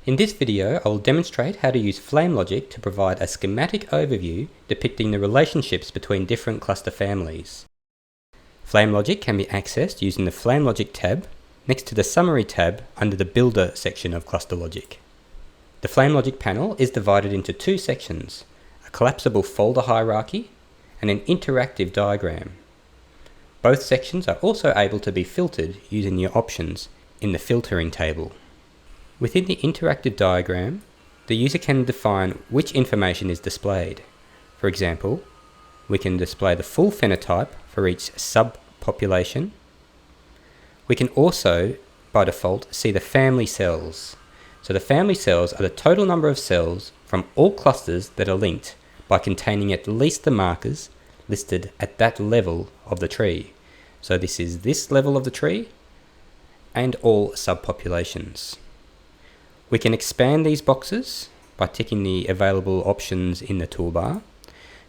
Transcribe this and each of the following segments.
In this video, I will demonstrate how to use FlameLogic to provide a schematic overview depicting the relationships between different cluster families. FlameLogic can be accessed using the FlameLogic tab next to the Summary tab under the Builder section of ClusterLogic. The FlameLogic panel is divided into two sections, a collapsible folder hierarchy and an interactive diagram. Both sections are also able to be filtered using your options in the filtering table. Within the interactive diagram, the user can define which information is displayed. For example, we can display the full phenotype for each subpopulation. We can also, by default, see the family cells. So the family cells are the total number of cells from all clusters that are linked by containing at least the markers listed at that level of the tree. So this is this level of the tree and all subpopulations. We can expand these boxes by ticking the available options in the toolbar.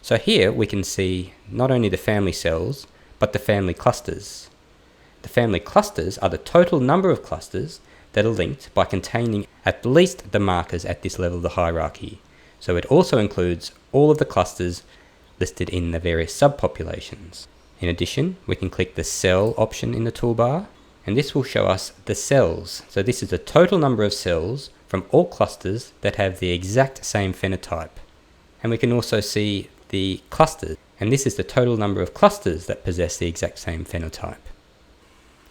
So here we can see not only the family cells, but the family clusters. The family clusters are the total number of clusters that are linked by containing at least the markers at this level of the hierarchy. So it also includes all of the clusters listed in the various subpopulations. In addition, we can click the cell option in the toolbar, and this will show us the cells. So this is the total number of cells from all clusters that have the exact same phenotype. And we can also see the clusters, and this is the total number of clusters that possess the exact same phenotype.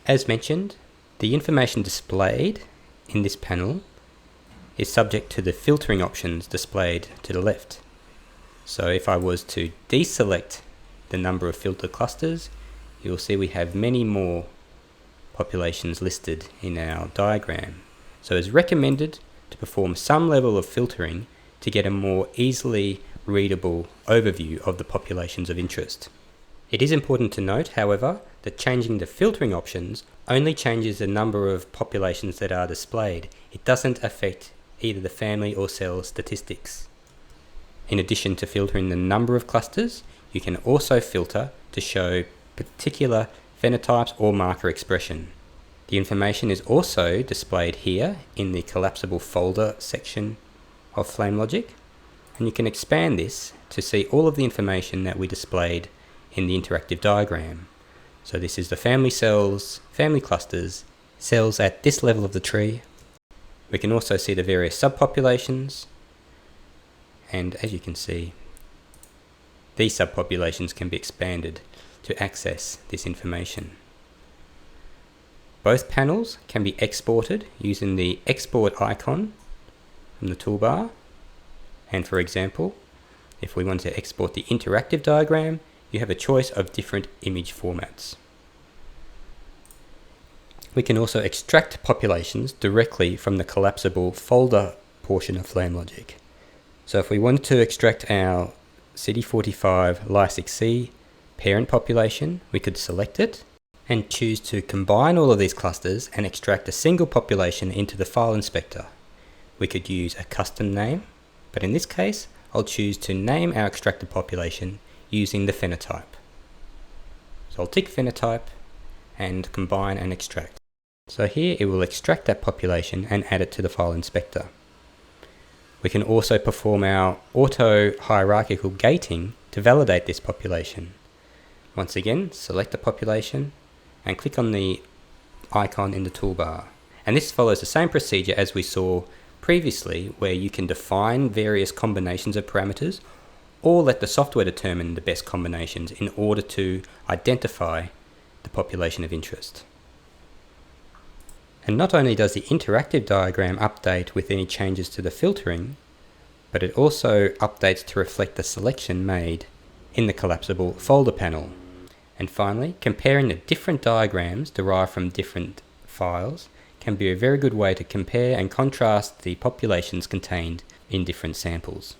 As mentioned, the information displayed in this panel is subject to the filtering options displayed to the left. So if I was to deselect the number of filter clusters, you'll see we have many more populations listed in our diagram. So it's recommended to perform some level of filtering to get a more easily readable overview of the populations of interest. It is important to note, however, that changing the filtering options only changes the number of populations that are displayed. It doesn't affect either the family or cell statistics. In addition to filtering the number of clusters, you can also filter to show particular phenotypes or marker expression. The information is also displayed here in the collapsible folder section of FlameLogic, and you can expand this to see all of the information that we displayed in the interactive diagram. So this is the family cells, family clusters, cells at this level of the tree. We can also see the various subpopulations, and as you can see, these subpopulations can be expanded to access this information. Both panels can be exported using the export icon from the toolbar. And for example, if we want to export the interactive diagram, you have a choice of different image formats. We can also extract populations directly from the collapsible folder portion of FlameLogic. So if we wanted to extract our CD45 Ly6C parent population, we could select it and choose to combine all of these clusters and extract a single population into the file inspector. We could use a custom name, but in this case, I'll choose to name our extracted population using the phenotype. So I'll tick phenotype and combine and extract. So here it will extract that population and add it to the file inspector. We can also perform our auto hierarchical gating to validate this population. Once again, select the population and click on the icon in the toolbar. And this follows the same procedure as we saw previously, where you can define various combinations of parameters or let the software determine the best combinations in order to identify the population of interest. And not only does the interactive diagram update with any changes to the filtering, but it also updates to reflect the selection made in the collapsible folder panel. And finally, comparing the different diagrams derived from different files can be a very good way to compare and contrast the populations contained in different samples.